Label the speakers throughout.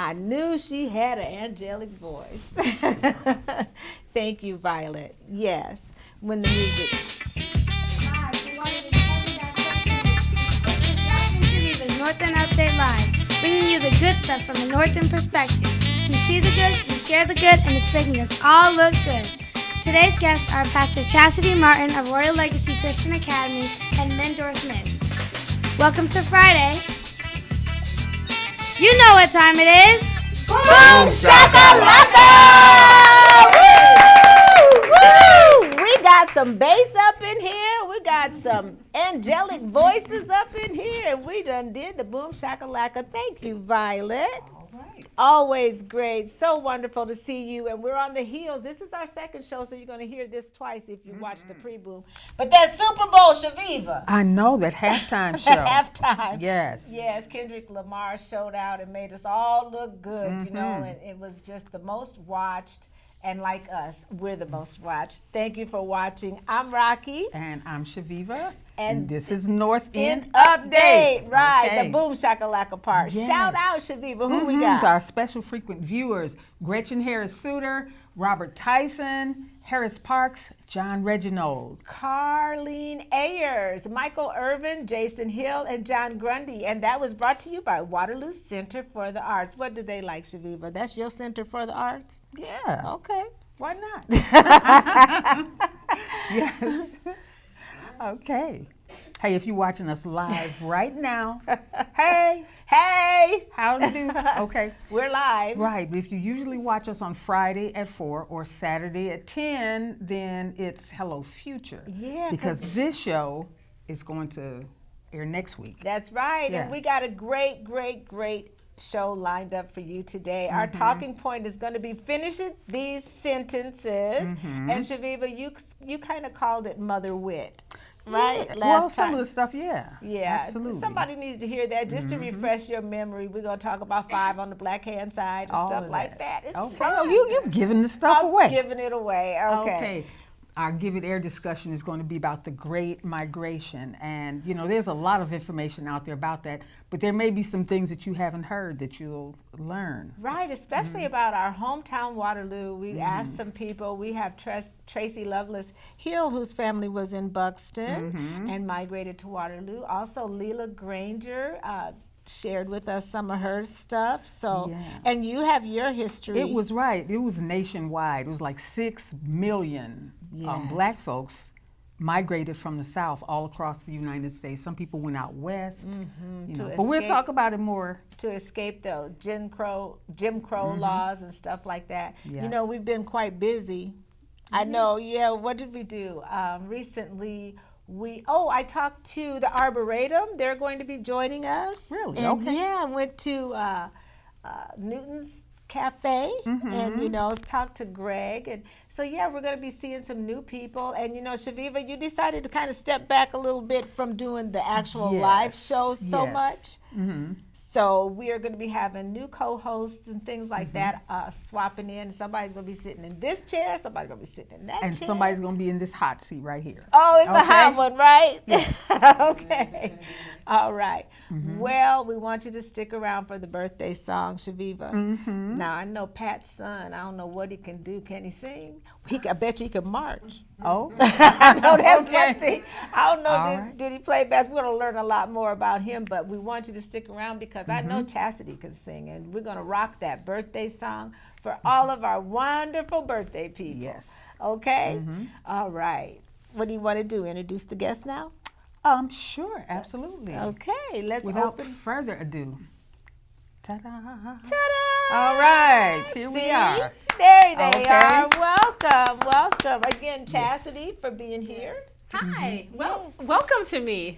Speaker 1: I knew she had an angelic voice. Thank you, Violet. Yes, when the music.
Speaker 2: Hi, so wanted to tell you that this is the North End Update Live, bringing you the good stuff from the North End perspective. We see the good, we share the good, and it's making us all look good. Today's guests are Pastor Chassidi Martin of Royal Legacy Christian Academy and Mendoor Smith. Welcome to Friday. You know what time it is.
Speaker 1: Boom shakalaka! Woo! We got some bass up in here. We got some angelic voices up in here. And we done did the boom shakalaka. Thank you, Violet.
Speaker 3: All right.
Speaker 1: Always great. So wonderful to see you. And we're on the heels. This is our second show, so you're going to hear this twice if you watch the pre-boom. But that Super Bowl, Shaviva.
Speaker 3: I know that halftime show.
Speaker 1: Halftime.
Speaker 3: Yes.
Speaker 1: Yes, Kendrick Lamar showed out and made us all look good, you know, and it was just the most watched. And like us, we're the most watched. Thank you for watching. I'm Rocky.
Speaker 3: And I'm Shaviva.
Speaker 1: And
Speaker 3: this is North End
Speaker 1: Update. Right,
Speaker 3: Okay.
Speaker 1: the boom shakalaka part.
Speaker 3: Yes.
Speaker 1: Shout out, Shaviva. Who we got?
Speaker 3: Our special frequent viewers, Gretchen Harris-Suter, Robert Tyson, Harris Parks, John Reginald,
Speaker 1: Carlene Ayers, Michael Irvin, Jason Hill, and John Grundy. And that was brought to you by Waterloo Center for the Arts. What do they like, Shaviva? That's your Center for the Arts?
Speaker 3: Yeah.
Speaker 1: Okay.
Speaker 3: Why not? Yes. Okay. Hey, if you're watching us live right now, hey, how do you do? Okay.
Speaker 1: We're live.
Speaker 3: Right. If you usually watch us on Friday at 4 or Saturday at 10, then it's Hello Future.
Speaker 1: Yeah.
Speaker 3: Because this show is going to air next week.
Speaker 1: That's right.
Speaker 3: Yeah.
Speaker 1: And we got a great show lined up for you today. Our talking point is going to be finishing these sentences. And Shaviva, you kind of called it mother wit. Right?
Speaker 3: Yeah.
Speaker 1: Last
Speaker 3: Well, some
Speaker 1: time.
Speaker 3: of the stuff, yeah.
Speaker 1: Yeah,
Speaker 3: Absolutely.
Speaker 1: somebody needs to hear that just to refresh your memory. We're going to talk about 5 on the black hand side and
Speaker 3: All
Speaker 1: stuff
Speaker 3: of
Speaker 1: like that. It's
Speaker 3: Okay.
Speaker 1: fun.
Speaker 3: Oh, you're giving the stuff
Speaker 1: I'm
Speaker 3: away.
Speaker 1: giving it away. Okay.
Speaker 3: Our Give It Air discussion is going to be about the Great Migration. And, you know, there's a lot of information out there about that, but there may be some things that you haven't heard that you'll learn.
Speaker 1: Right, especially about our hometown Waterloo. We asked some people. We have Tracy Lovelace Hill, whose family was in Buxton and migrated to Waterloo. Also, Leela Granger shared with us some of her stuff. So, and you have your history.
Speaker 3: It was right. It was nationwide. It was like 6 million black folks migrated from the South all across the United States. Some people went out west. You know, but we'll talk about it more.
Speaker 1: To escape the Jim Crow laws and stuff like that.
Speaker 3: Yeah.
Speaker 1: You know, we've been quite busy. I know, what did we do? Recently, I talked to the Arboretum. They're going to be joining us.
Speaker 3: Really?
Speaker 1: And
Speaker 3: Okay.
Speaker 1: Yeah, I went to Newton's Cafe and, you know, talked to Greg. And so, we're going to be seeing some new people. And, you know, Shaviva, you decided to kind of step back a little bit from doing the actual live shows so much. So we are going to be having new co-hosts and things like that, swapping in. Somebody's going to be sitting in this chair. Somebody's going to be sitting in that chair.
Speaker 3: And somebody's going to be in this hot seat right here.
Speaker 1: Oh, it's a hot one, right?
Speaker 3: Yes.
Speaker 1: Okay. All right. Well, we want you to stick around for the birthday song, Shaviva. Now, I know Pat's son. I don't know what he can do. Can he sing? I bet you he can march.
Speaker 3: Oh.
Speaker 1: I know that's
Speaker 3: Okay.
Speaker 1: one thing. I don't know,
Speaker 3: All
Speaker 1: did he play bass? We're going to learn a lot more about him, but we want you to stick around because I know Chassidi can sing, and we're going to rock that birthday song for all of our wonderful birthday people.
Speaker 3: Yes.
Speaker 1: Okay? All right. What do you want to do? Introduce the guest now?
Speaker 3: Sure, absolutely.
Speaker 1: Okay, let's
Speaker 3: Without
Speaker 1: open.
Speaker 3: further ado. Ta-da.
Speaker 1: Ta-da!
Speaker 3: All right, here we
Speaker 1: See?
Speaker 3: are.
Speaker 1: There they
Speaker 3: Okay.
Speaker 1: are. Welcome. Again, Chassidi, for being here.
Speaker 4: Hi. Well, welcome to me.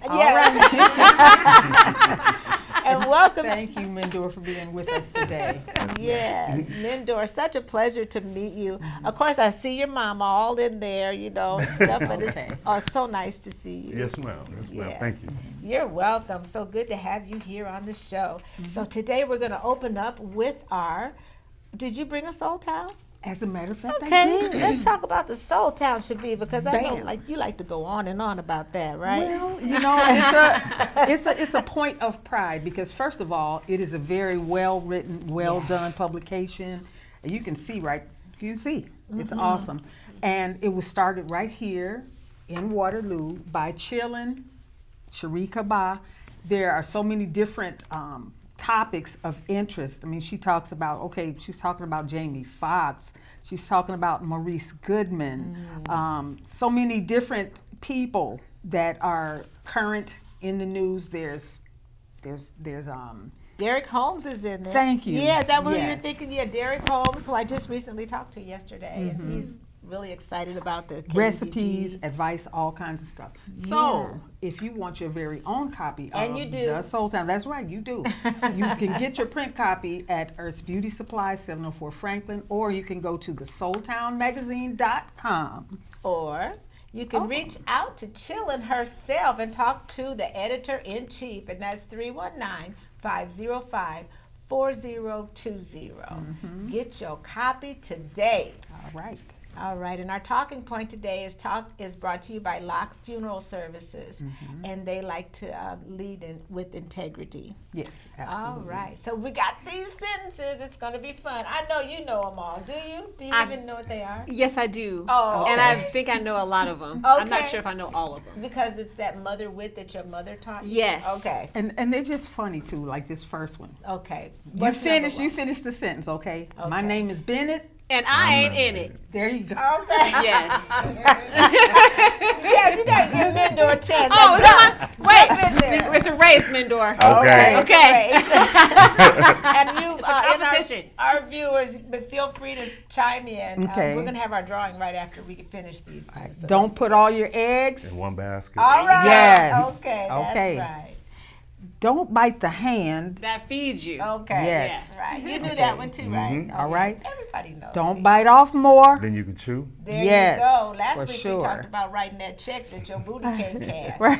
Speaker 1: And welcome.
Speaker 3: Thank you, Mendoor, for being with us today.
Speaker 1: Yes, Mendoor, such a pleasure to meet you. Of course, I see your mama all in there, you know, and stuff, but it's so nice to see you.
Speaker 5: Yes, ma'am.
Speaker 1: Yes.
Speaker 5: Thank you.
Speaker 1: You're welcome. So good to have you here on the show. So today we're going to open up with did you bring us Old Town?
Speaker 3: As a matter of fact, I
Speaker 1: Okay,
Speaker 3: did.
Speaker 1: let's talk about the Soul Town, Shaviva, because I know
Speaker 3: Bam.
Speaker 1: you like to go on and on about that, right?
Speaker 3: Well, it's a point of pride because first of all, it is a very well written, well done publication. And you can see, it's awesome. And it was started right here in Waterloo by Chillin, Sharika Ba. There are so many different topics of interest. I mean, she's talking about Jamie Foxx. She's talking about Maurice Goodman. So many different people that are current in the news. There's
Speaker 1: Derek Holmes is in there.
Speaker 3: Thank you.
Speaker 1: Yeah, is that what you're
Speaker 3: Yes.
Speaker 1: thinking? Yeah, Derek Holmes, who I just recently talked to yesterday, and he's really excited about the KBGG.
Speaker 3: recipes, advice, all kinds of stuff. So, if you want your very own copy
Speaker 1: And
Speaker 3: of
Speaker 1: you do.
Speaker 3: The Soul Town, that's right, you do. You can get your print copy at Earth's Beauty Supply, 704 Franklin, or you can go to thesoultownmagazine.com.
Speaker 1: Or you can reach out to Chillin herself and talk to the editor-in-chief, and that's 319-505-4020. Get your copy today.
Speaker 3: All right.
Speaker 1: All right, and our talking point today is brought to you by Locke Funeral Services, and they like to lead with integrity.
Speaker 3: Yes, absolutely.
Speaker 1: All right, so we got these sentences. It's going to be fun. I know you know them all. Do you? Do you even know what they are?
Speaker 4: Yes, I do.
Speaker 1: Oh,
Speaker 4: And
Speaker 1: okay.
Speaker 4: I think I know a lot of them. I'm not
Speaker 1: Okay.
Speaker 4: sure if I know all of them.
Speaker 1: Because it's that mother wit that your mother taught you?
Speaker 4: Yes.
Speaker 1: Okay.
Speaker 3: And they're just funny too, like this first one.
Speaker 1: Okay.
Speaker 3: You
Speaker 1: What's number
Speaker 3: finish
Speaker 1: one?
Speaker 3: the sentence, okay? My
Speaker 1: Okay.
Speaker 3: name is Bennett.
Speaker 4: And I ain't in it.
Speaker 3: There you go.
Speaker 1: Okay.
Speaker 4: Yes.
Speaker 1: Yes, you got to give Mendoor a chance.
Speaker 4: Oh, is that my? Wait.
Speaker 1: in there.
Speaker 4: It's a race, Mendoor.
Speaker 5: Okay.
Speaker 4: Okay.
Speaker 1: And you,
Speaker 4: It's a competition.
Speaker 1: our viewers, but feel free to chime in.
Speaker 3: Okay.
Speaker 1: We're going to have our drawing right after we finish these two. So
Speaker 3: Don't put all your eggs.
Speaker 5: In one basket.
Speaker 1: All right.
Speaker 3: Yes.
Speaker 1: Okay, that's
Speaker 3: Okay.
Speaker 1: right.
Speaker 3: Don't bite the hand.
Speaker 4: That feeds you.
Speaker 1: Okay.
Speaker 3: Yes.
Speaker 1: Right. You knew that one too, right?
Speaker 3: All right.
Speaker 1: Everybody knows.
Speaker 3: Don't
Speaker 1: these.
Speaker 3: bite off more.
Speaker 5: Then you can chew.
Speaker 1: There
Speaker 3: Yes,
Speaker 1: you go. Last
Speaker 3: for
Speaker 1: week
Speaker 3: sure.
Speaker 1: we talked about writing that check that your booty can't cash.
Speaker 3: Right.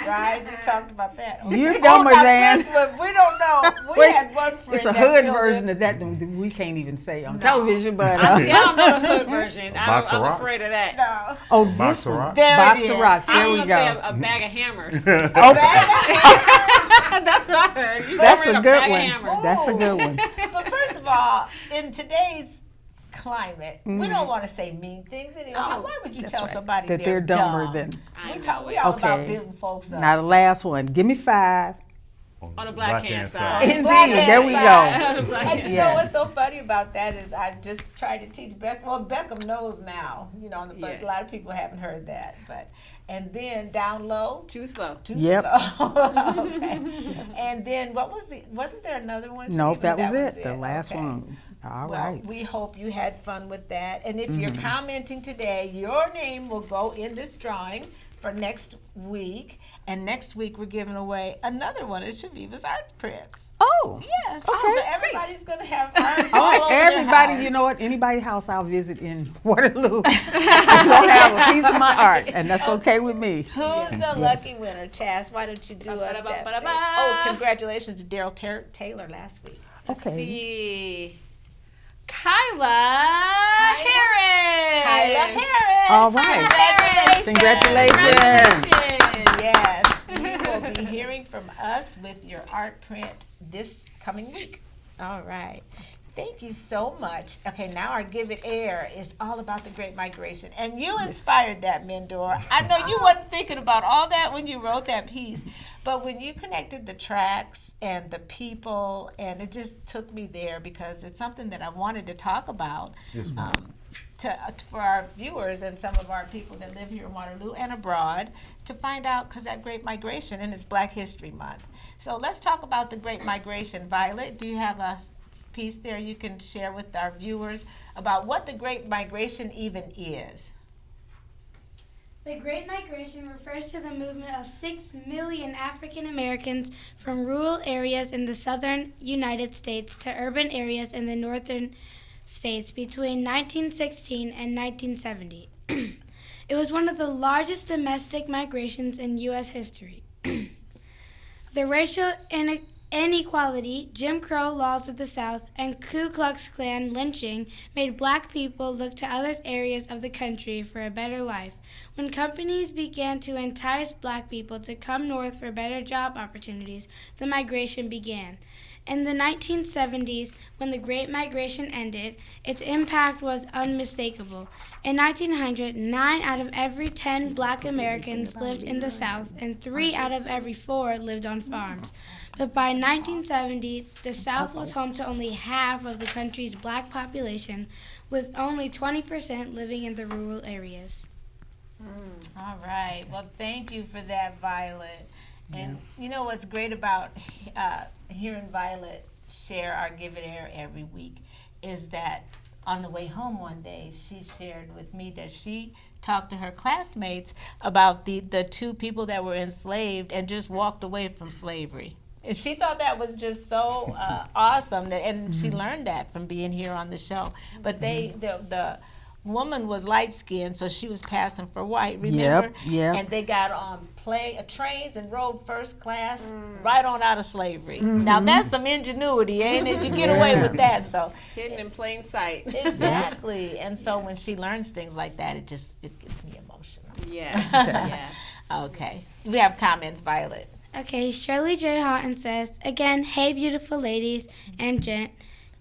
Speaker 1: Right? We talked about that.
Speaker 3: You're dumber
Speaker 1: now
Speaker 3: than.
Speaker 1: this one, we don't know. We
Speaker 3: Wait,
Speaker 1: had one friend
Speaker 3: It's a
Speaker 1: that
Speaker 3: hood
Speaker 1: filled
Speaker 3: version
Speaker 1: in-
Speaker 3: of that that we can't even say on television, but
Speaker 4: See, I don't know the hood version.
Speaker 5: Box of
Speaker 4: I'm
Speaker 5: rocks.
Speaker 4: afraid of that.
Speaker 1: No.
Speaker 3: oh,
Speaker 5: Box
Speaker 3: this
Speaker 5: of
Speaker 3: one.
Speaker 5: rocks.
Speaker 1: There
Speaker 3: Box
Speaker 1: it is.
Speaker 3: of rocks.
Speaker 4: I
Speaker 3: There
Speaker 4: was
Speaker 3: we
Speaker 4: gonna say
Speaker 3: go.
Speaker 4: a bag of hammers.
Speaker 3: Okay,
Speaker 4: That's what I heard. You
Speaker 3: that's
Speaker 4: bring
Speaker 3: a
Speaker 4: bag
Speaker 3: good
Speaker 4: of
Speaker 3: one.
Speaker 4: hammers.
Speaker 3: That's a good one.
Speaker 1: But first of all, in today's climate, we don't want to say mean things. Anyhow, why would you tell
Speaker 3: right.
Speaker 1: somebody
Speaker 3: That they're dumber than.
Speaker 1: We all about
Speaker 3: Okay.
Speaker 1: building folks up.
Speaker 3: Now the last one. Give me 5.
Speaker 4: On the black hand side.
Speaker 3: Indeed.
Speaker 1: Black hand
Speaker 3: There we
Speaker 1: side.
Speaker 3: go.
Speaker 4: On the black hand
Speaker 1: And
Speaker 3: Yes.
Speaker 1: so what's so funny about that is I just tried to teach Beckham. Well, Beckham knows now, but
Speaker 4: Yeah.
Speaker 1: a lot of people haven't heard that. And then down low,
Speaker 4: Too slow.
Speaker 1: too
Speaker 3: Yep.
Speaker 1: slow. Okay. And then wasn't there another one?
Speaker 3: Nope,
Speaker 1: Shaniqua?
Speaker 3: that was it. The last
Speaker 1: Okay.
Speaker 3: one. All
Speaker 1: Well,
Speaker 3: right.
Speaker 1: we hope you had fun with that. And if you're commenting today, your name will go in this drawing for next week. And next week we're giving away another one of Shaviva's art prints.
Speaker 3: Oh.
Speaker 1: Yes.
Speaker 3: Okay.
Speaker 1: So everybody's going to have art
Speaker 3: All
Speaker 1: all
Speaker 3: right,
Speaker 1: over their
Speaker 3: everybody,
Speaker 1: house.
Speaker 3: you know what? Anybody's house I'll visit in Waterloo is gonna have a piece of my art, and that's okay with me.
Speaker 1: Who's the lucky winner, Chas? Why don't you do us that?
Speaker 4: Ba-da-ba-ba-da-ba.
Speaker 1: favor? Oh, congratulations to Daryl Taylor last week.
Speaker 3: Okay.
Speaker 4: See. Kyla Harris.
Speaker 1: Kyla Harris.
Speaker 3: All right.
Speaker 1: Congratulations.
Speaker 3: Congratulations.
Speaker 1: Yes, you will be hearing from us with your art print this coming week. All right. Thank you so much. Okay, now our Give It Air is all about the Great Migration. And you inspired that, Mendoor. I know you wasn't thinking about all that when you wrote that piece, but when you connected the tracks and the people, and it just took me there because it's something that I wanted to talk about.
Speaker 5: Yes, ma'am.
Speaker 1: For our viewers and some of our people that live here in Waterloo and abroad to find out, because that Great Migration, and it's Black History Month. So let's talk about the Great Migration. Violet, do you have a piece there you can share with our viewers about what the Great Migration even is?
Speaker 2: The Great Migration refers to the movement of 6 million African Americans from rural areas in the southern United States to urban areas in the northern states between 1916 and 1970. It was one of the largest domestic migrations in U.S. history. The racial Inequality, Jim Crow laws of the South, and Ku Klux Klan lynching made black people look to other areas of the country for a better life. When companies began to entice black people to come north for better job opportunities, the migration began. In the 1970s, when the Great Migration ended, its impact was unmistakable. In 1900, 9 out of every 10 black Americans lived in the South, and 3 out of every 4 lived on farms. But by 1970, the South was home to only half of the country's black population, with only 20% living in the rural areas.
Speaker 1: All right. Well, thank you for that, Violet. And you know what's great about hearing Violet share our Give It Air every week is that on the way home one day, she shared with me that she talked to her classmates about the 2 people that were enslaved and just walked away from slavery. And she thought that was just so awesome, and she learned that from being here on the show. But the woman was light-skinned, so she was passing for white, remember?
Speaker 3: Yep.
Speaker 1: And they got on trains and rode first class right on out of slavery. Now, that's some ingenuity, ain't it? You get away with that, so.
Speaker 4: Hidden in plain sight.
Speaker 1: Exactly. And so when she learns things like that, it gets me emotional.
Speaker 4: Yes. Yeah.
Speaker 1: Okay. We have comments, Violet.
Speaker 2: Okay, Shirley J. Houghton says, again, hey, beautiful ladies and gent,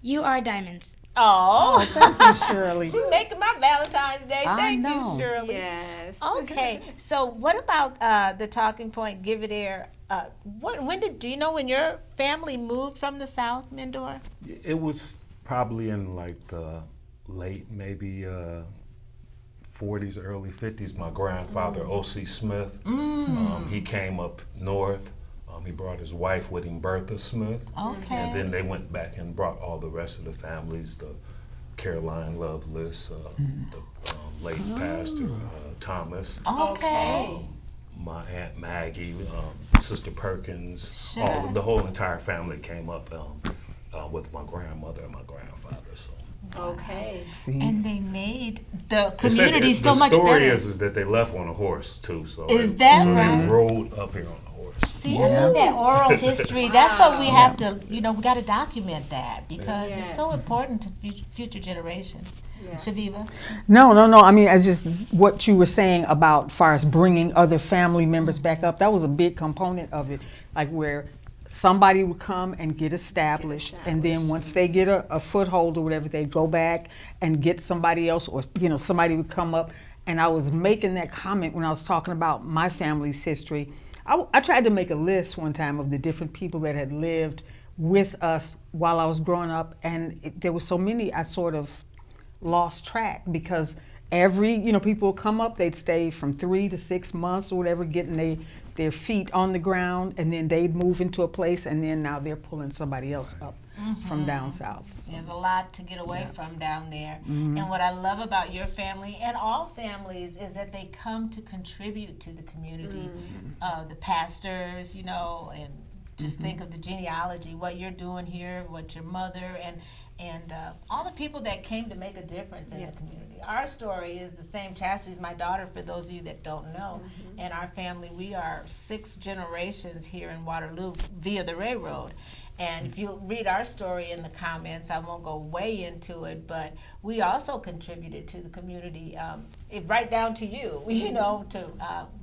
Speaker 2: you are diamonds.
Speaker 1: Oh,
Speaker 3: Thank you, Shirley.
Speaker 1: she's making my Valentine's Day.
Speaker 3: I
Speaker 1: Thank you,
Speaker 3: know.
Speaker 1: Shirley.
Speaker 4: Yes.
Speaker 1: Okay, so what about the talking point, Give It Air? Do you know when your family moved from the South, Mendoor?
Speaker 5: It was probably in like the late, maybe 40s, early 50s. My grandfather, O.C. Smith, he came up north. He brought his wife with him, Bertha Smith.
Speaker 1: Okay.
Speaker 5: And then they went back and brought all the rest of the families, the Caroline Lovelace, the late pastor Thomas,
Speaker 1: Okay.
Speaker 5: my Aunt Maggie, Sister Perkins,
Speaker 1: Sure.
Speaker 5: the whole entire family came up with my grandmother and my grandfather. So.
Speaker 4: Okay.
Speaker 1: And they made the
Speaker 5: They said
Speaker 1: community so much
Speaker 5: The story
Speaker 1: better.
Speaker 5: is that they left on a horse too. So
Speaker 1: Is that
Speaker 5: so
Speaker 1: right?
Speaker 5: they rode up here on a horse.
Speaker 1: See, I love that oral history. That's what we have to, we got to document that because it's so
Speaker 4: Yes.
Speaker 1: important to future generations.
Speaker 4: Yeah.
Speaker 1: Shaviva?
Speaker 3: No. I mean, as just what you were saying about far as bringing other family members back up, that was a big component of it. Like where somebody would come and get established, and then once they get a foothold or whatever, they'd go back and get somebody else, or somebody would come up. And I was making that comment when I was talking about my family's history. I tried to make a list one time of the different people that had lived with us while I was growing up, and there were so many I sort of lost track because every, people would come up, they'd stay from 3 to 6 months or whatever, getting their feet on the ground, and then they'd move into a place, and then now they're pulling somebody else up from down south.
Speaker 1: There's a lot to get away from down there. And what I love about your family and all families is that they come to contribute to the community. The pastors, and just think of the genealogy, what you're doing here, what your mother, and all the people that came to make a difference in the community. Our story is the same. Chassidy's my daughter, for those of you that don't know. And our family, we are 6 generations here in Waterloo via the railroad. And if you read our story in the comments, I won't go way into it, but we also contributed to the community, right down to you, to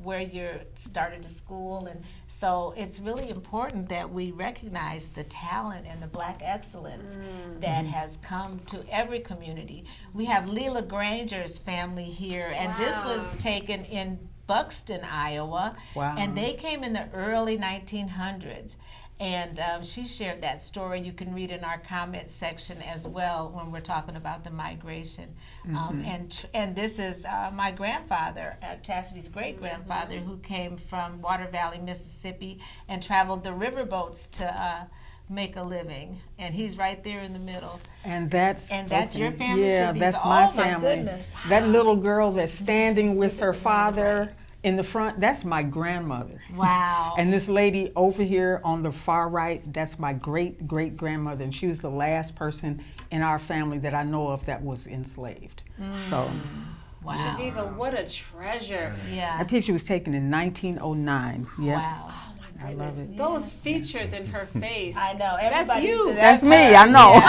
Speaker 1: where you started the school. And so it's really important that we recognize the talent and the Black excellence that has come to every community. We have Leela Granger's family here, and this was taken in Buxton, Iowa, and they came in the early 1900s. And she shared that story. You can read in our comments section as well when we're talking about the migration. And this is my grandfather, Chassidy's great-grandfather, who came from Water Valley, Mississippi, and traveled the riverboats to make a living. And he's right there in the middle.
Speaker 3: And that's
Speaker 1: your family?
Speaker 3: Yeah,
Speaker 1: Shaviva?
Speaker 3: that's my
Speaker 1: Oh,
Speaker 3: family.
Speaker 1: my goodness.
Speaker 3: That little girl that's standing with her father in the front, that's my grandmother.
Speaker 1: Wow.
Speaker 3: And this lady over here on the far right, that's my great-great-grandmother, and she was the last person in our family that I know of that was enslaved. So,
Speaker 1: Wow.
Speaker 4: Shaviva, what a treasure.
Speaker 1: Yeah.
Speaker 3: that picture was taken in 1909. Yeah.
Speaker 1: Wow.
Speaker 4: Oh my
Speaker 3: I love it.
Speaker 4: Those features in her face.
Speaker 1: I know.
Speaker 4: That's
Speaker 1: Everybody
Speaker 4: you.
Speaker 1: says
Speaker 3: That's me.
Speaker 1: her.
Speaker 3: I know.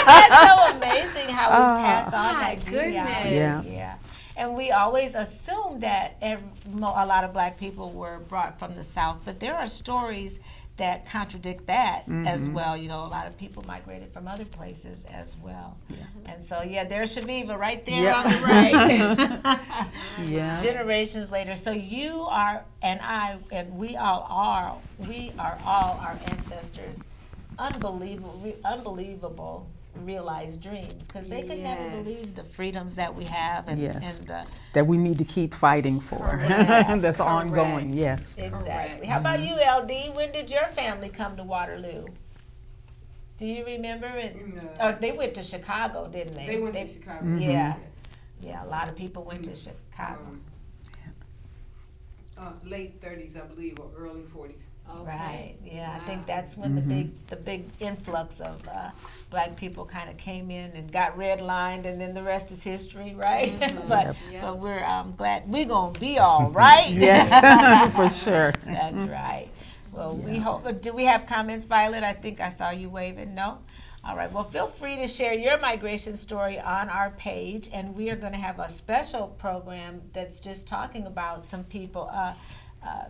Speaker 1: That's so amazing how we pass on
Speaker 4: my
Speaker 1: that genealogy.
Speaker 4: goodness.
Speaker 1: Yeah. And we always assume that a lot of black people were brought from the South, but there are stories that contradict that as well. You know, a lot of people migrated from other places as well. And so, there's Shaviva right there on the right.
Speaker 3: Yeah.
Speaker 1: Generations later. So you are, and I, and we are all our ancestors. Unbelievable realized dreams, because they could never believe the freedoms that we have and the
Speaker 3: that we need to keep fighting for.
Speaker 1: Yes,
Speaker 3: That's
Speaker 1: correct.
Speaker 3: ongoing. Yes.
Speaker 1: Exactly. How about you, LD? When did your family come to Waterloo? Do you remember? Oh, they went to Chicago, didn't they?
Speaker 6: They went to Chicago.
Speaker 1: Yeah. Yeah, a lot of people went to Chicago.
Speaker 6: Late 30s, I believe, or early 40s.
Speaker 1: Right. Yeah, I think that's when the big influx of black people kind of came in and got redlined, and then the rest is history, right? but we're glad we're gonna be all right.
Speaker 3: Yes, for sure.
Speaker 1: That's right. Well, we hope. Do we have comments, Violet? I think I saw you waving. No. All right. Well, feel free to share your migration story on our page, and we are going to have a special program that's just talking about some people.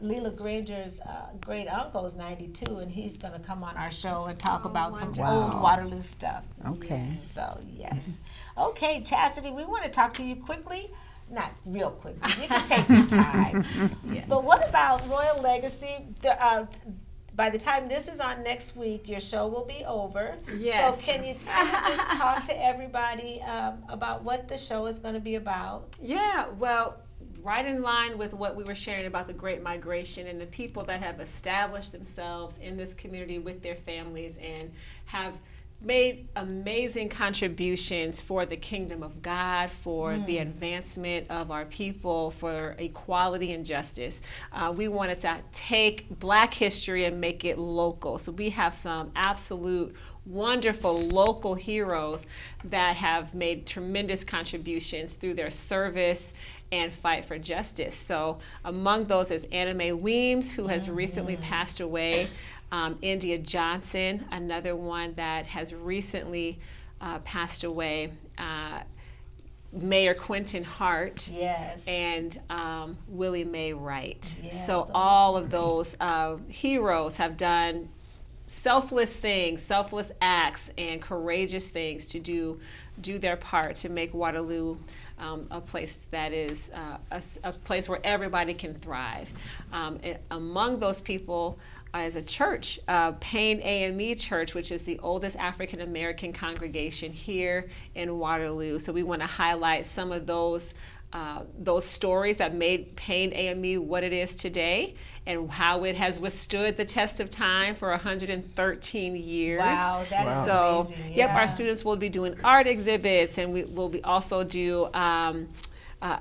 Speaker 1: Leela Granger's great uncle is 92, and he's going to come on our show and talk about some old Waterloo stuff.
Speaker 3: Okay.
Speaker 1: So, yes. Okay, Chassidi, we want to talk to you quickly. Not real quickly. You can take your time. But what about Royal Legacy? By the time this is on next week, your show will be over.
Speaker 4: Yes.
Speaker 1: So can you kind of just talk to everybody about what the show is going to be about?
Speaker 4: Yeah, well, right in line with what we were sharing about the Great Migration and the people that have established themselves in this community with their families and have made amazing contributions for the kingdom of God, for the advancement of our people, for equality and justice. We wanted to take Black history and make it local. So we have some absolute wonderful local heroes that have made tremendous contributions through their service and fight for justice. So among those is Anna Mae Weems, who has recently passed away. India Johnson, another one that has recently passed away. Mayor Quentin Hart, and Willie Mae Wright. So all of those heroes have done selfless things, selfless acts, and courageous things to do their part to make Waterloo a place that is a place where everybody can thrive. Among those people is a church, Payne AME Church, which is the oldest African American congregation here in Waterloo. So we want to highlight some of those stories that made Payne AME what it is today, and how it has withstood the test of time for 113 years.
Speaker 1: Wow, that's amazing.
Speaker 4: Yep, our students will be doing art exhibits, and we will be also do,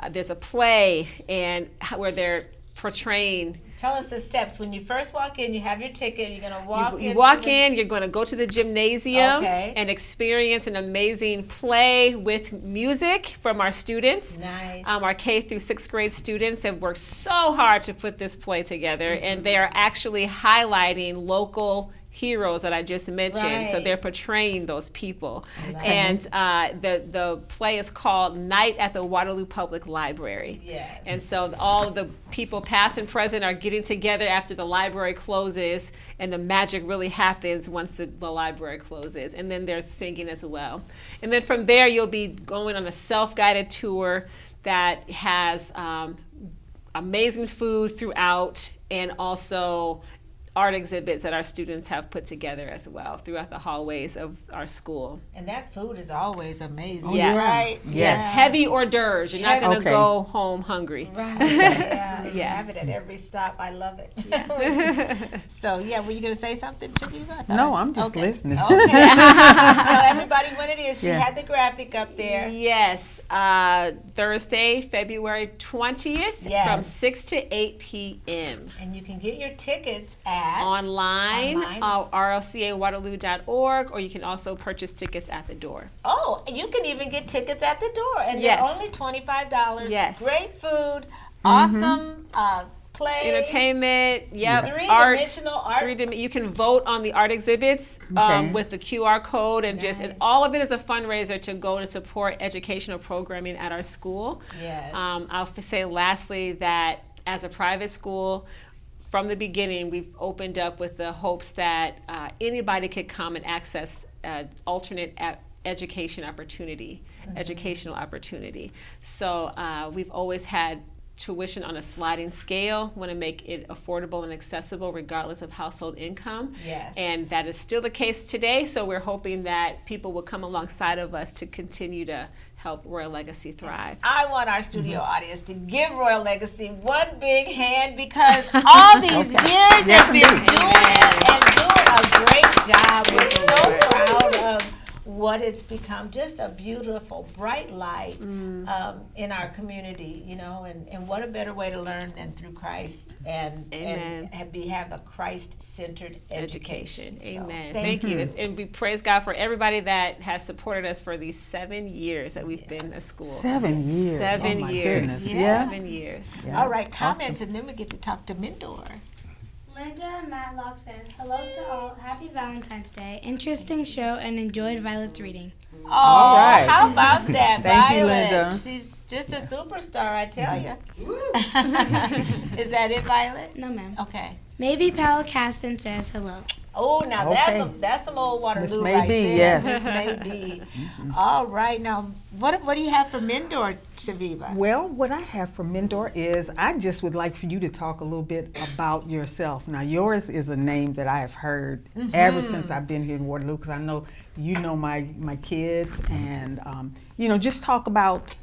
Speaker 4: there's a play and where they're portraying.
Speaker 1: Tell us the steps. When you first walk in, you have your ticket. You're going to walk in.
Speaker 4: You walk in, you're going to go to the gymnasium and experience an amazing play with music from our students.
Speaker 1: Nice.
Speaker 4: Our K through 6th grade students have worked so hard to put this play together, and they are actually highlighting local heroes that I just mentioned. So they're portraying those people. And the play is called Night at the Waterloo Public Library. And so all of the people past and present are getting together after the library closes, and the magic really happens once the library closes. And then there's singing as well. And then from there you'll be going on a self-guided tour that has amazing food throughout, and also art exhibits that our students have put together as well throughout the hallways of our school.
Speaker 1: And that food is always amazing,
Speaker 4: right?
Speaker 3: Yes.
Speaker 4: Heavy hors d'oeuvres. You're not going to go home hungry.
Speaker 1: Right. You have it at every stop. I love it. So, were you going to say something, Shaviva?
Speaker 3: No, I'm just listening.
Speaker 1: Okay. Tell everybody when it is. She had the graphic up there.
Speaker 4: Yes. Thursday, February 20th from 6 to 8 p.m.
Speaker 1: And you can get your tickets at
Speaker 4: online. rlcawaterloo.org, or you can also purchase tickets at the door.
Speaker 1: Oh, you can even get tickets at the door, and they're only $25.
Speaker 4: Yes.
Speaker 1: Great food, awesome play,
Speaker 4: entertainment, yep,
Speaker 1: three-dimensional art.
Speaker 4: You can vote on the art exhibits with the QR code, and and all of it is a fundraiser to go to support educational programming at our school.
Speaker 1: Yes.
Speaker 4: I'll say lastly that as a private school, from the beginning, we've opened up with the hopes that anybody could come and access alternate educational opportunity. So we've always had tuition on a sliding scale, want to make it affordable and accessible regardless of household income.
Speaker 1: Yes.
Speaker 4: And that is still the case today, so we're hoping that people will come alongside of us to continue to help Royal Legacy thrive.
Speaker 1: I want our studio audience to give Royal Legacy one big hand, because all these years they've been doing a great job. We're so proud of what it's become, just a beautiful, bright light in our community, and what a better way to learn than through Christ and have a Christ-centered education.
Speaker 4: Amen.
Speaker 1: So,
Speaker 4: thank you. And we praise God for everybody that has supported us for these 7 years that we've been a school.
Speaker 3: 7 years.
Speaker 4: 7
Speaker 3: oh
Speaker 4: years.
Speaker 3: Goodness.
Speaker 1: Yeah.
Speaker 4: 7 years.
Speaker 3: Yeah.
Speaker 1: All right, comments, and then we get to talk to Mendoor.
Speaker 2: Linda Matlock says, hello to all. Happy Valentine's Day. Interesting show and enjoyed Violet's reading.
Speaker 1: Oh,
Speaker 3: All right.
Speaker 1: how about that,
Speaker 3: Thank you,
Speaker 1: Violet?
Speaker 3: Linda.
Speaker 1: She's just a superstar, I tell you. Is that it, Violet?
Speaker 2: No, ma'am.
Speaker 1: Okay.
Speaker 2: Maybe Pal Caston says hello.
Speaker 1: Oh, now
Speaker 3: Okay.
Speaker 1: that's some old Waterloo
Speaker 3: This may
Speaker 1: right
Speaker 3: be,
Speaker 1: there.
Speaker 3: yes.
Speaker 1: This may be. All right, now what do you have for Mendoor, Shaviva?
Speaker 3: Well, what I have for Mendoor is I just would like for you to talk a little bit about yourself. Now, yours is a name that I have heard ever since I've been here in Waterloo, because I know you know my kids, and just talk about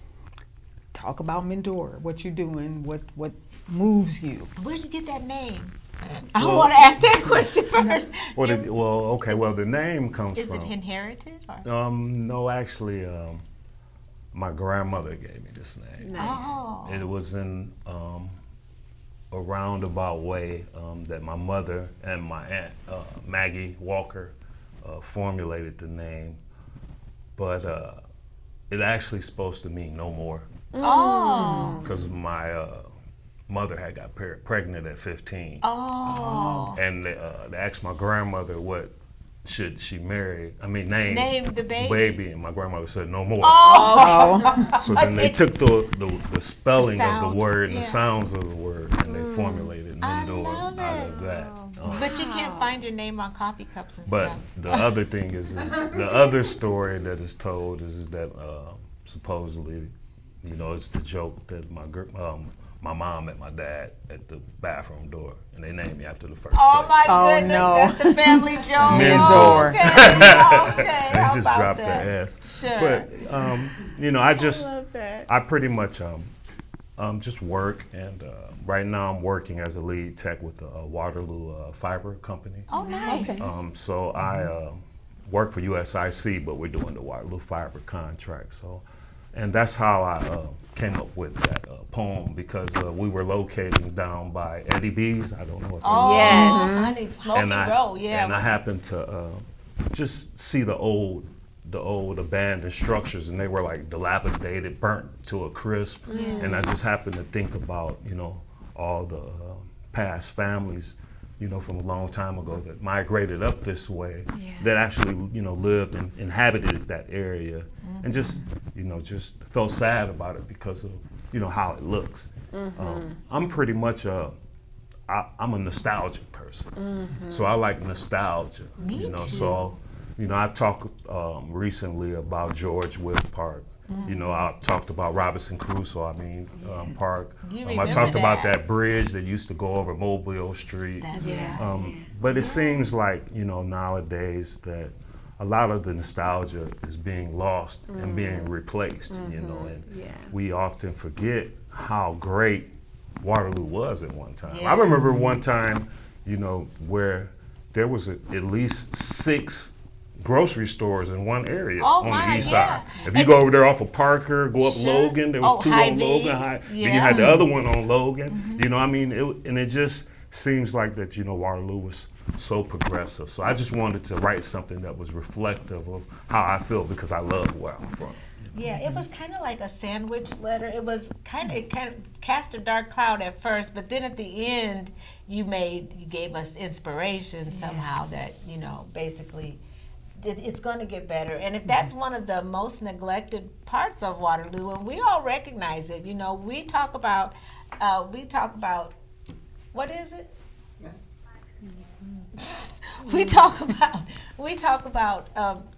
Speaker 3: Mendoor, what you're doing, what moves you.
Speaker 1: Where'd you get that name? I want to ask that question first.
Speaker 5: The name comes
Speaker 1: Is
Speaker 5: from.
Speaker 1: it inherited? Or?
Speaker 5: No, actually, my grandmother gave me this name.
Speaker 4: Nice.
Speaker 1: Oh.
Speaker 5: It was in a roundabout way that my mother and my aunt, Maggie Walker, formulated the name. But it actually supposed to mean no more.
Speaker 1: Oh.
Speaker 5: Because my mother had got pregnant at 15.
Speaker 1: Oh.
Speaker 5: And they asked my grandmother what should she name
Speaker 1: the baby.
Speaker 5: And my grandmother said no more.
Speaker 1: Oh.
Speaker 5: So then they took the spelling of
Speaker 1: sound,
Speaker 5: the word and
Speaker 1: yeah.
Speaker 5: the sounds of the word, and they formulated Mendoor out of that.
Speaker 1: But you can't find your name on coffee cups and
Speaker 5: But
Speaker 1: stuff.
Speaker 5: the other thing is the other story that is told is that supposedly, it's the joke that my mom met my dad at the bathroom door, and they named me after the first
Speaker 1: Oh
Speaker 5: place.
Speaker 1: my goodness,
Speaker 3: no.
Speaker 1: that's the family joke.
Speaker 3: Mendoor.
Speaker 1: Okay.
Speaker 5: They
Speaker 1: How
Speaker 5: just
Speaker 1: about
Speaker 5: dropped
Speaker 1: that?
Speaker 5: the S.
Speaker 1: Sure.
Speaker 5: But I pretty much just work, and right now I'm working as a lead tech with the Waterloo Fiber Company.
Speaker 1: Oh, nice.
Speaker 5: So I work for USIC, but we're doing the Waterloo Fiber contract. And that's how I came up with that poem, because we were located down by Eddie B's. I don't know if you know.
Speaker 4: Yes.
Speaker 1: Honey, Smoky Row, yeah.
Speaker 5: And I happened to just see the old abandoned structures, and they were like dilapidated, burnt to a crisp. And I just happened to think about, all the past families, from a long time ago that migrated up this way, that actually, lived and inhabited that area, and just felt sad about it because of, how it looks. I'm pretty much I'm a nostalgic person, so I like nostalgia.
Speaker 1: Me too.
Speaker 5: So, I talked recently about George Will Park. I talked about Robinson Crusoe, Park. I talked about that bridge that used to go over Mobile Street.
Speaker 1: That's right.
Speaker 5: But it seems like, nowadays that a lot of the nostalgia is being lost and being replaced, and we often forget how great Waterloo was at one time.
Speaker 1: Yes.
Speaker 5: I remember one time, where there was at least 6 grocery stores in one area on the east side. If you go over there off of Parker, go up Logan, there was 2 on Logan. Then you had the other one on Logan. And it just seems like that, Waterloo was so progressive. So I just wanted to write something that was reflective of how I feel because I love where I'm from.
Speaker 1: Yeah, it was kind of like a sandwich letter. It was it kind of cast a dark cloud at first, but then at the end, you gave us inspiration somehow that, you know, basically it's going to get better. And if that's one of the most neglected parts of Waterloo, and we all recognize it, you know, we talk about, what is it? We talk about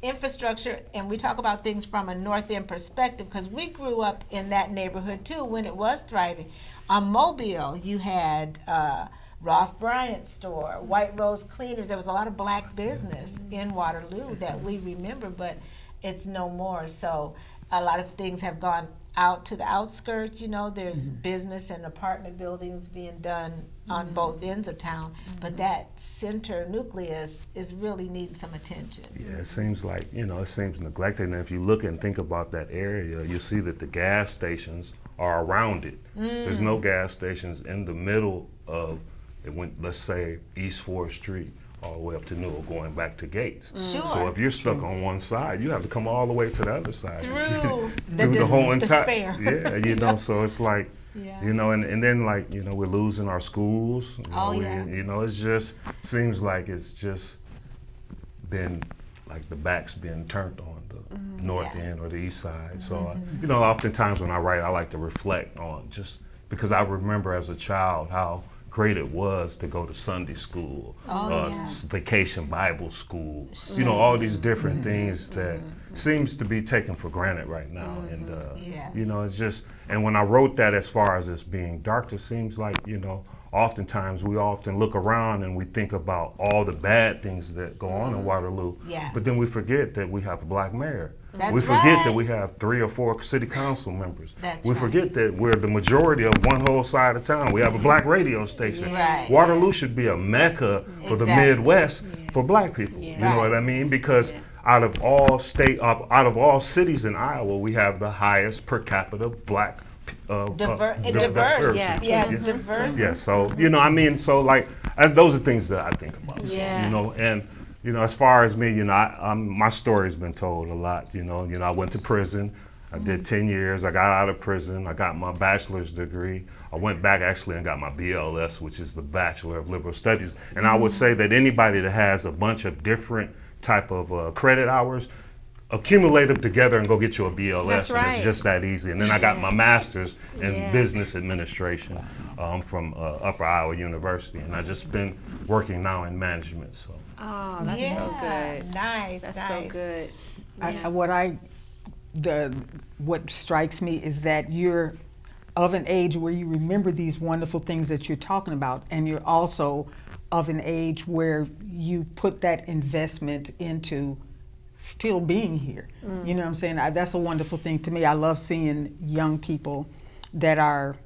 Speaker 1: infrastructure, and we talk about things from a North End perspective because we grew up in that neighborhood too when it was thriving. On Mobile, you had Ross Bryant's store, White Rose Cleaners. There was a lot of black business in Waterloo that we remember, but it's no more. So a lot of things have gone out to the outskirts. You know, there's business and apartment buildings being done on both ends of town, but that center nucleus is really needing some attention.
Speaker 5: Yeah, it seems like, you know, it seems neglected. And if you look and think about that area, you'll see that the gas stations are around it. There's no gas stations in the middle of it. Went, let's say, East 4th Street all the way up to Newell, going back to Gates.
Speaker 1: Sure.
Speaker 5: So if you're stuck on one side, you have to come all the way to the other side.
Speaker 1: Through
Speaker 5: the whole entire,
Speaker 1: despair.
Speaker 5: yeah, you know, so it's like, you know, and then, like, you know, we're losing our schools. You know, you know, it's just seems like it's just been like the back's been turned on the North End or the East Side. So, you know, oftentimes when I write, I like to reflect on just because I remember as a child how great it was to go to Sunday school, vacation Bible school, you know, all these different things that seems to be taken for granted right now. And, you know, it's just, and when I wrote that as far as it's being dark, it seems like, you know, oftentimes we often look around and we think about all the bad things that go on in Waterloo, but then we forget that we have a black mayor. We forget that we have 3 or 4 city council members. We forget that we're the majority of one whole side of town. We have a black radio station. Waterloo should be a mecca for the Midwest for black people. You know what I mean? Because out of all cities in Iowa, we have the highest per capita black
Speaker 1: diverse.
Speaker 5: Yeah, so, you know, I mean, so like, those are things that I think about. So, you know, and, you know, as far as me, you know, my story's been told a lot. You know, I went to prison. I did 10 years. I got out of prison. I got my bachelor's degree. I went back actually and got my BLS, which is the Bachelor of Liberal Studies. And I would say that anybody that has a bunch of different type of credit hours, accumulate them together and go get you a BLS.
Speaker 4: That's right.
Speaker 5: And it's just that easy. And then I got my master's in business administration from Upper Iowa University. And I've just been working now in management. So.
Speaker 4: Oh, that's so good.
Speaker 1: Nice.
Speaker 4: That's so good.
Speaker 3: What strikes me is that you're of an age where you remember these wonderful things that you're talking about, and you're also of an age where you put that investment into still being here. You know what I'm saying? That's a wonderful thing to me. I love seeing young people that are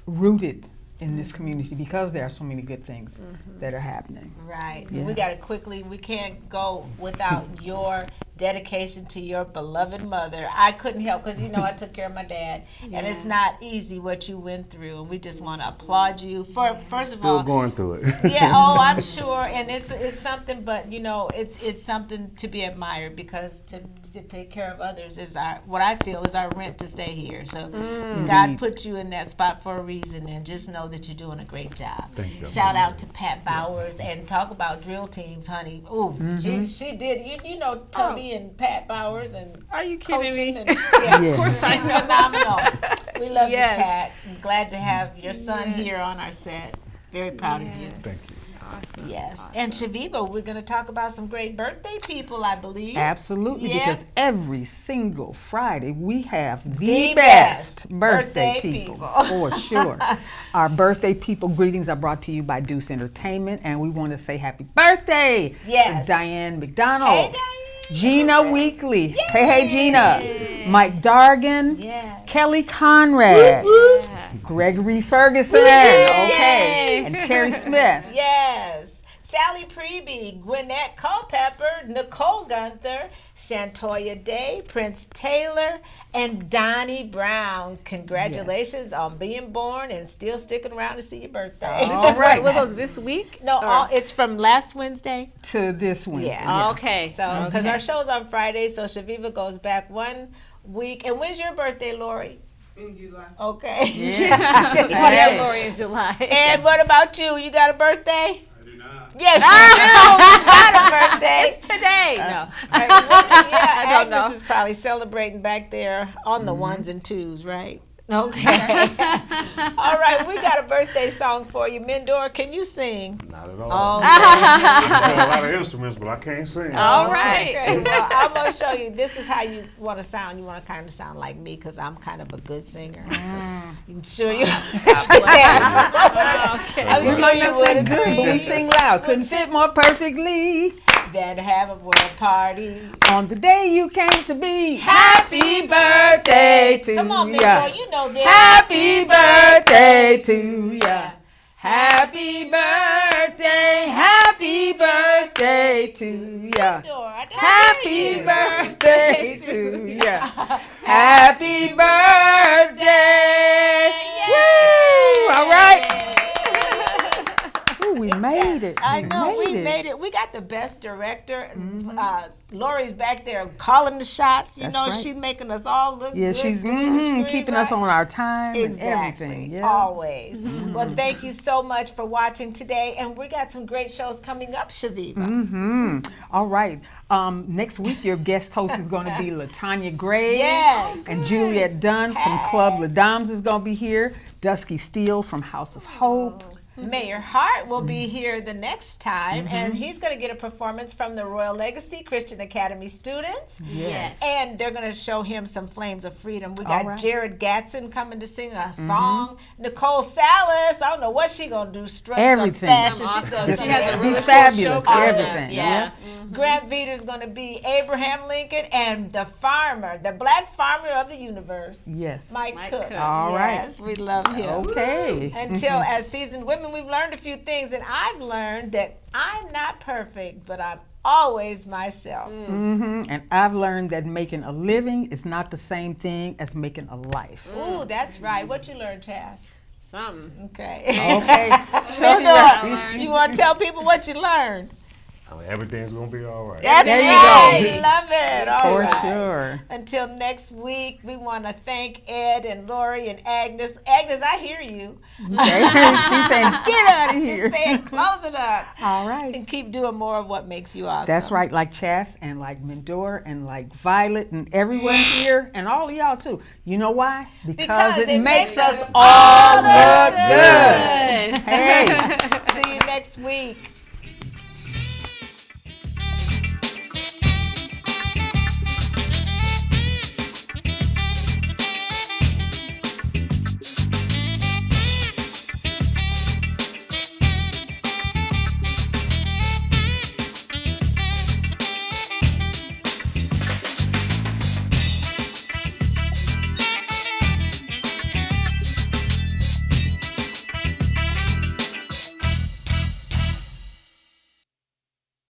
Speaker 3: rooted in this community because there are so many good things that are happening.
Speaker 1: Right.
Speaker 3: Yeah.
Speaker 1: We got to quickly, we can't go without your dedication to your beloved mother. I couldn't help because, you know, I took care of my dad. And it's not easy what you went through. And we just want to applaud you for, first of all.
Speaker 5: Still going through it.
Speaker 1: I'm sure. And it's something, but, you know, it's something to be admired because to take care of others is what I feel is our rent to stay here. So God put you in that spot for a reason, and just know that you're doing a great job.
Speaker 5: Thank you.
Speaker 1: Shout out to Pat Bowers and talk about drill teams, honey. Ooh, she did. You know Tubby and Pat Bowers and
Speaker 4: Are you kidding me?
Speaker 1: and, of course she's phenomenal. We love you, Pat. I'm glad to have your son here on our set. Very proud of you.
Speaker 5: Thank you.
Speaker 4: Awesome.
Speaker 1: Yes.
Speaker 4: Awesome.
Speaker 1: And Shaviva, we're going to talk about some great birthday people, I believe.
Speaker 3: Absolutely,
Speaker 1: Yeah.
Speaker 3: because every single Friday we have the
Speaker 1: The
Speaker 3: best
Speaker 1: best
Speaker 3: birthday
Speaker 1: birthday
Speaker 3: people,
Speaker 1: people.
Speaker 3: for sure. Our birthday people greetings are brought to you by Deuce Entertainment, and we want to say happy birthday
Speaker 1: Yes.
Speaker 3: to Diane McDonald,
Speaker 1: Hey, Diane.
Speaker 3: Gina Weekly, hey Gina, Mike Dargan,
Speaker 1: Yeah.
Speaker 3: Kelly Conrad, Gregory Ferguson, okay, and Terry Smith.
Speaker 1: Yes. Sally Preby, Gwinnett Culpepper, Nicole Gunther, Shantoya Day, Prince Taylor, and Donnie Brown. Congratulations on being born and still sticking around to see your birthday.
Speaker 3: All right.
Speaker 4: Were those this week?
Speaker 1: No, it's from last Wednesday
Speaker 3: To this Wednesday.
Speaker 1: Yeah.
Speaker 4: Okay.
Speaker 1: So, because our show's on Friday, so Shaviva goes back 1 week. And when's your birthday, Lori?
Speaker 6: In July.
Speaker 1: Okay.
Speaker 3: Yeah.
Speaker 4: Yeah, Lori in July.
Speaker 1: And what about you? You got a birthday?
Speaker 7: I do not.
Speaker 1: Yes, you do. You got a birthday.
Speaker 4: It's today. No.
Speaker 1: Yeah,
Speaker 4: I don't
Speaker 1: Agnes
Speaker 4: know.
Speaker 1: is probably celebrating back there on the ones and twos, right? Okay. All right, we got a birthday song for you. Mendoor, can you sing?
Speaker 5: Not at all.
Speaker 1: Oh,
Speaker 5: I got a lot of instruments, but I can't sing.
Speaker 4: All right.
Speaker 1: Okay, well, I'm going to show you. This is how you want to sound. You want to kind of sound like me because I'm kind of a good singer. I'm sure you. I'm
Speaker 3: We
Speaker 1: sure
Speaker 3: might
Speaker 1: you
Speaker 3: not
Speaker 1: would
Speaker 3: sing good, but we
Speaker 1: agree.
Speaker 3: sing loud. Couldn't fit more perfectly
Speaker 1: Than to have a world party.
Speaker 3: on the day you came to be. Happy birthday to
Speaker 1: Come on,
Speaker 3: ya.
Speaker 1: Mendoor, you know this.
Speaker 3: Happy birthday to ya. Happy birthday, happy birthday to ya.
Speaker 1: Mendoor, I don't
Speaker 3: Happy
Speaker 1: hear you.
Speaker 3: birthday to ya. Happy birthday. Woo! All right. Ooh, we made it.
Speaker 1: I know we made it. We got the best director. Lori's back there calling the shots. You
Speaker 3: That's
Speaker 1: know,
Speaker 3: right.
Speaker 1: she's making us all look
Speaker 3: Yeah,
Speaker 1: good.
Speaker 3: she's
Speaker 1: doing the screen
Speaker 3: keeping us
Speaker 1: right.
Speaker 3: on our time
Speaker 1: Exactly.
Speaker 3: and everything. Yeah.
Speaker 1: Always. Well, thank you so much for watching today. And we got some great shows coming up, Shaviva.
Speaker 3: All right. Next week, your guest host is going to be LaTanya Graves.
Speaker 1: Yes.
Speaker 3: And Juliet Dunn from Club La Dames is going to be here. Dusky Steele from House of Hope.
Speaker 1: Mayor Hart will be here the next time, and he's going to get a performance from the Royal Legacy Christian Academy students.
Speaker 3: Yes.
Speaker 1: And they're going to show him some flames of freedom. We
Speaker 3: All
Speaker 1: got
Speaker 3: right.
Speaker 1: Jared Gatson coming to sing a song. Nicole Salas, I don't know what she's going to do. Strut
Speaker 3: Everything.
Speaker 1: some fashion.
Speaker 4: Awesome.
Speaker 1: She's gonna
Speaker 3: Just
Speaker 1: do
Speaker 4: She has a
Speaker 1: everything.
Speaker 4: really cool
Speaker 3: fabulous,
Speaker 4: show
Speaker 3: everything.
Speaker 4: Yeah.
Speaker 1: Grant Veter's going to be Abraham Lincoln and the farmer, the black farmer of the universe,
Speaker 3: Yes.
Speaker 1: Mike Cook.
Speaker 4: Cook.
Speaker 3: All right.
Speaker 1: Yes, we love him.
Speaker 3: Okay.
Speaker 1: Until as seasoned women, we've learned a few things, and I've learned that I'm not perfect, but I'm always myself.
Speaker 3: And I've learned that making a living is not the same thing as making a life.
Speaker 1: Ooh, that's right. What you learned, Chaz?
Speaker 4: Something.
Speaker 1: Okay.
Speaker 3: Okay.
Speaker 1: You want to tell people what you learned?
Speaker 5: I mean, everything's gonna be all right.
Speaker 1: That's
Speaker 3: There you
Speaker 1: right.
Speaker 3: go.
Speaker 1: Love it. All
Speaker 3: For
Speaker 1: right.
Speaker 3: sure.
Speaker 1: Until next week, we want to thank Ed and Lori and Agnes. Agnes, I hear you.
Speaker 3: Okay. She's saying, get out of here.
Speaker 1: Saying, close it up.
Speaker 3: All right.
Speaker 1: And keep doing more of what makes you awesome.
Speaker 3: That's right, like Chas and like Mendoor and like Violet and everywhere here and all of y'all too. You know why? Because it makes us all look good. Hey.
Speaker 1: See you next week.